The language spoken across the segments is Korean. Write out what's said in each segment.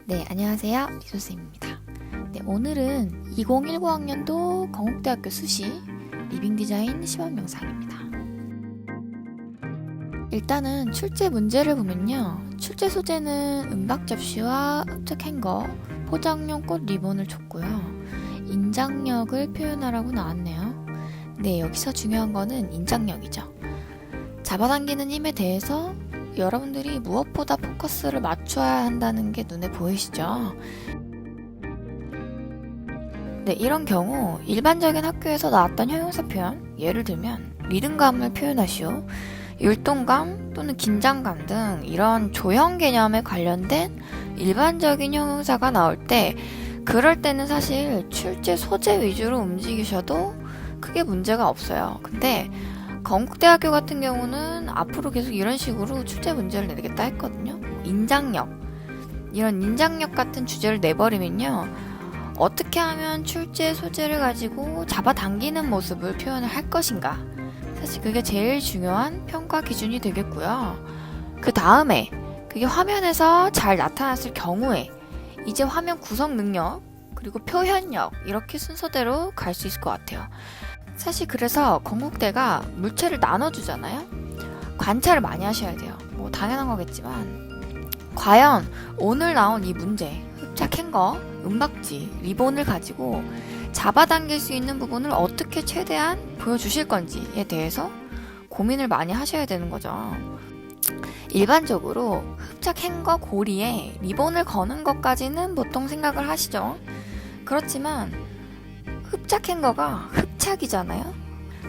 네, 안녕하세요. 리소스입니다. 네, 오늘은 2019학년도 건국대학교 수시 리빙 디자인 시범 영상입니다. 일단은 출제 문제를 보면요. 출제 소재는 은박 접시와 흡착 행거, 포장용 꽃 리본을 줬고요. 인장력을 표현하라고 나왔네요. 네, 여기서 중요한 거는 인장력이죠. 잡아당기는 힘에 대해서 여러분들이 무엇보다 포커스를 맞춰야 한다는 게 눈에 보이시죠? 네, 이런 경우 일반적인 학교에서 나왔던 형용사 표현, 예를 들면 리듬감을 표현하시오, 율동감 또는 긴장감 등 이런 조형 개념에 관련된 일반적인 형용사가 나올 때 그럴 때는 사실 출제 소재 위주로 움직이셔도 크게 문제가 없어요. 근데 건국대학교 같은 경우는 앞으로 계속 이런 식으로 출제 문제를 내겠다 했거든요. 인장력, 이런 인장력 같은 주제를 내버리면요, 어떻게 하면 출제 소재를 가지고 잡아당기는 모습을 표현을 할 것인가, 사실 그게 제일 중요한 평가 기준이 되겠고요. 그 다음에 그게 화면에서 잘 나타났을 경우에 이제 화면 구성 능력 그리고 표현력, 이렇게 순서대로 갈 수 있을 것 같아요. 사실 그래서 건국대가 물체를 나눠주잖아요. 관찰을 많이 하셔야 돼요. 뭐 당연한 거겠지만 과연 오늘 나온 이 문제, 흡착 행거, 은박지, 리본을 가지고 잡아당길 수 있는 부분을 어떻게 최대한 보여주실 건지에 대해서 고민을 많이 하셔야 되는 거죠. 일반적으로 흡착 행거 고리에 리본을 거는 것까지는 보통 생각을 하시죠. 그렇지만 흡착 행거가 흡착이잖아요.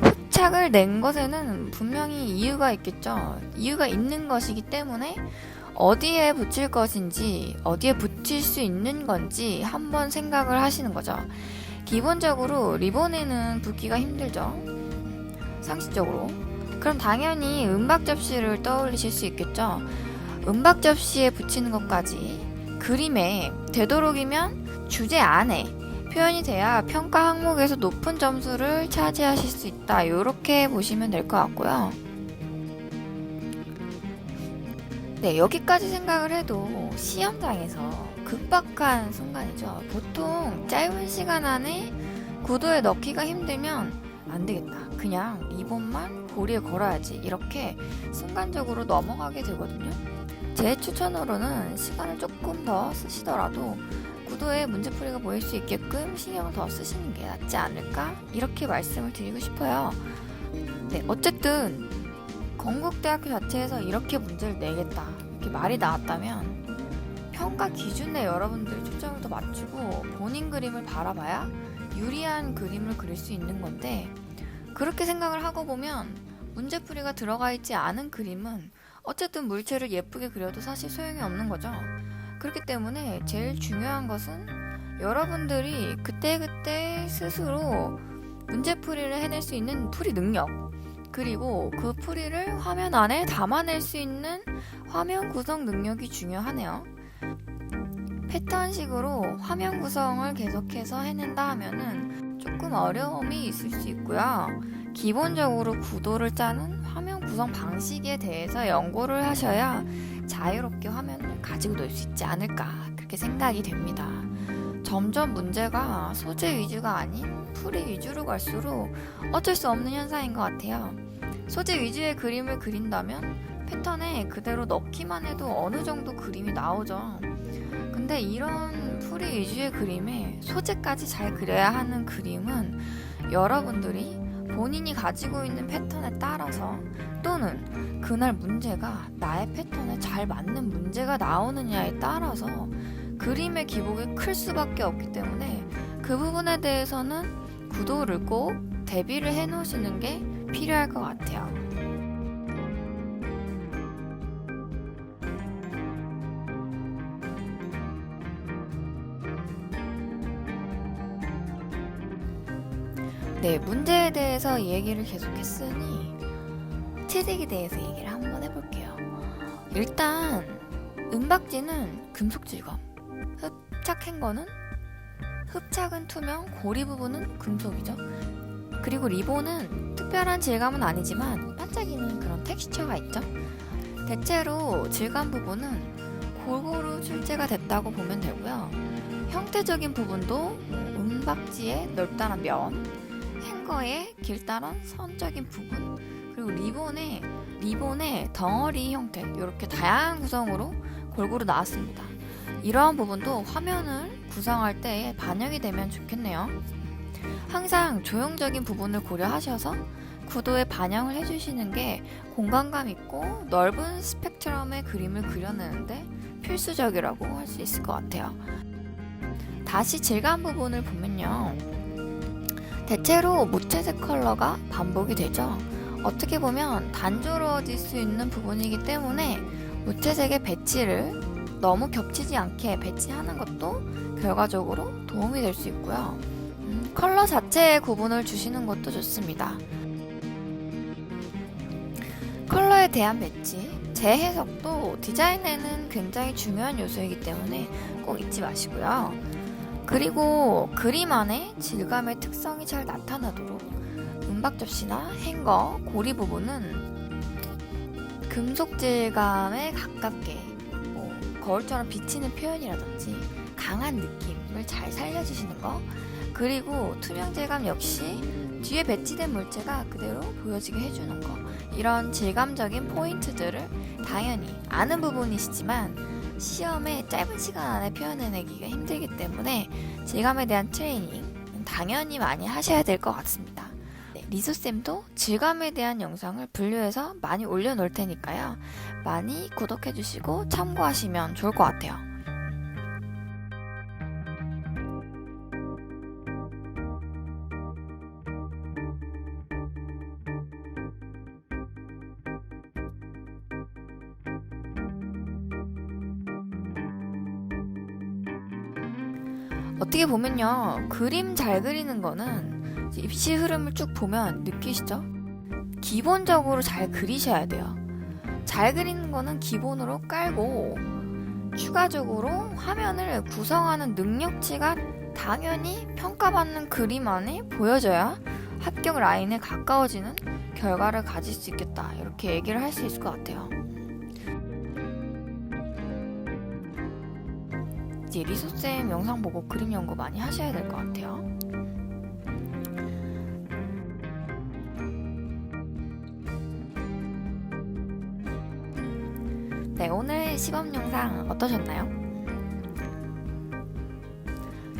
흡착을 낸 것에는 분명히 이유가 있겠죠. 이유가 있는 것이기 때문에 어디에 붙일 것인지, 어디에 붙일 수 있는 건지 한번 생각을 하시는 거죠. 기본적으로 리본에는 붙기가 힘들죠, 상식적으로. 그럼 당연히 은박 접시를 떠올리실 수 있겠죠. 은박 접시에 붙이는 것까지 그림에 되도록이면 주제 안에 표현이 돼야 평가 항목에서 높은 점수를 차지하실 수 있다, 이렇게 보시면 될 것 같고요. 네, 여기까지 생각을 해도 시험장에서 급박한 순간이죠. 보통 짧은 시간 안에 구도에 넣기가 힘들면 안 되겠다, 그냥 리본만 고리에 걸어야지, 이렇게 순간적으로 넘어가게 되거든요. 제 추천으로는 시간을 조금 더 쓰시더라도 구도에 문제풀이가 보일 수 있게끔 신경을 더 쓰시는 게 낫지 않을까, 이렇게 말씀을 드리고 싶어요. 네, 어쨌든 건국대학교 자체에서 이렇게 문제를 내겠다, 이렇게 말이 나왔다면 평가 기준에 여러분들이 초점을 더 맞추고 본인 그림을 바라봐야 유리한 그림을 그릴 수 있는 건데, 그렇게 생각을 하고 보면 문제풀이가 들어가 있지 않은 그림은 어쨌든 물체를 예쁘게 그려도 사실 소용이 없는 거죠. 그렇기 때문에 제일 중요한 것은 여러분들이 그때그때 스스로 문제풀이를 해낼 수 있는 풀이 능력, 그리고 그 풀이를 화면 안에 담아낼 수 있는 화면 구성 능력이 중요하네요. 패턴식으로 화면 구성을 계속해서 해낸다 하면은 조금 어려움이 있을 수 있고요. 기본적으로 구도를 짜는 화면 구성 방식에 대해서 연구를 하셔야 자유롭게 화면을 가지고 놀 수 있지 않을까, 그렇게 생각이 됩니다. 점점 문제가 소재 위주가 아닌 풀이 위주로 갈수록 어쩔 수 없는 현상인 것 같아요. 소재 위주의 그림을 그린다면 패턴에 그대로 넣기만 해도 어느 정도 그림이 나오죠. 근데 이런 풀이 위주의 그림에 소재까지 잘 그려야 하는 그림은 여러분들이 본인이 가지고 있는 패턴에 따라서, 또는 그날 문제가 나의 패턴에 잘 맞는 문제가 나오느냐에 따라서 그림의 기복이 클 수밖에 없기 때문에 그 부분에 대해서는 구도를 꼭 대비를 해 놓으시는 게 필요할 것 같아요. 네, 문제에 대해서 얘기를 계속 했으니 채색에 대해서 얘기를 한번 해볼게요. 일단 은박지는 금속 질감, 흡착 행거는, 흡착은 투명, 고리 부분은 금속이죠. 그리고 리본은 특별한 질감은 아니지만 반짝이는 그런 텍스처가 있죠. 대체로 질감 부분은 골고루 출제가 됐다고 보면 되고요. 형태적인 부분도 은박지의 넓다란 면, 행거의 길다란 선적인 부분, 그리고 리본의 덩어리 형태, 이렇게 다양한 구성으로 골고루 나왔습니다. 이러한 부분도 화면을 구성할 때에 반영이 되면 좋겠네요. 항상 조형적인 부분을 고려하셔서 구도에 반영을 해주시는 게 공간감 있고 넓은 스펙트럼의 그림을 그려내는데 필수적이라고 할 수 있을 것 같아요. 다시 질감 부분을 보면요. 대체로 무채색 컬러가 반복이 되죠. 어떻게 보면 단조로워질 수 있는 부분이기 때문에 무채색의 배치를 너무 겹치지 않게 배치하는 것도 결과적으로 도움이 될 수 있고요. 컬러 자체의 구분을 주시는 것도 좋습니다. 컬러에 대한 배치, 재해석도 디자인에는 굉장히 중요한 요소이기 때문에 꼭 잊지 마시고요. 그리고 그림 안에 질감의 특성이 잘 나타나도록 은박 접시나 행거, 고리 부분은 금속 질감에 가깝게 거울처럼 비치는 표현이라든지 강한 느낌을 잘 살려주시는 거, 그리고 투명 질감 역시 뒤에 배치된 물체가 그대로 보여지게 해주는 거, 이런 질감적인 포인트들을 당연히 아는 부분이시지만 시험에 짧은 시간 안에 표현해내기가 힘들기 때문에 질감에 대한 트레이닝 당연히 많이 하셔야 될 것 같습니다. 리소쌤도 질감에 대한 영상을 분류해서 많이 올려놓을 테니까요. 많이 구독해주시고 참고하시면 좋을 것 같아요. 어떻게 보면요, 그림 잘 그리는 거는 입시 흐름을 쭉 보면 느끼시죠? 기본적으로 잘 그리셔야 돼요. 잘 그리는 거는 기본으로 깔고 추가적으로 화면을 구성하는 능력치가 당연히 평가받는 그림 안에 보여져야 합격 라인에 가까워지는 결과를 가질 수 있겠다, 이렇게 얘기를 할 수 있을 것 같아요. 이제 리소쌤 영상 보고 그림 연구 많이 하셔야 될 것 같아요. 네, 오늘 시범 영상 어떠셨나요?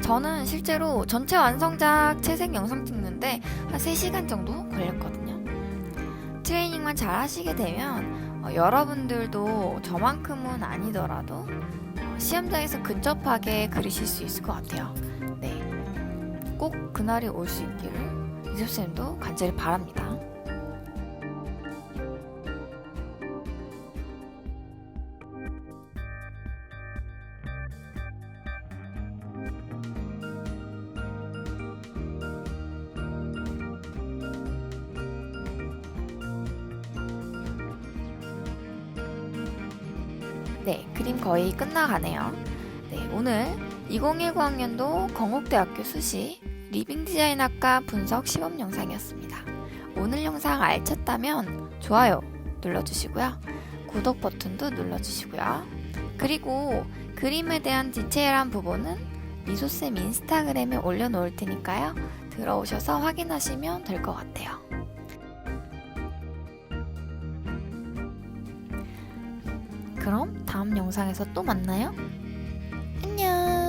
저는 실제로 전체 완성작 채색 영상 찍는데 한 3시간 정도 걸렸거든요. 트레이닝만 잘 하시게 되면 여러분들도 저만큼은 아니더라도 시험장에서 근접하게 그리실 수 있을 것 같아요. 네, 꼭 그날이 올 수 있기를 리소쌤도 간절히 바랍니다. 네, 그림 거의 끝나가네요. 네, 오늘 2019학년도 건국대학교 수시 리빙 디자인학과 분석 시범 영상이었습니다. 오늘 영상 알찼다면 좋아요 눌러주시고요. 구독 버튼도 눌러주시고요. 그리고 그림에 대한 디테일한 부분은 리소쌤 인스타그램에 올려놓을 테니까요. 들어오셔서 확인하시면 될 것 같아요. 그럼 다음 영상에서 또 만나요. 안녕.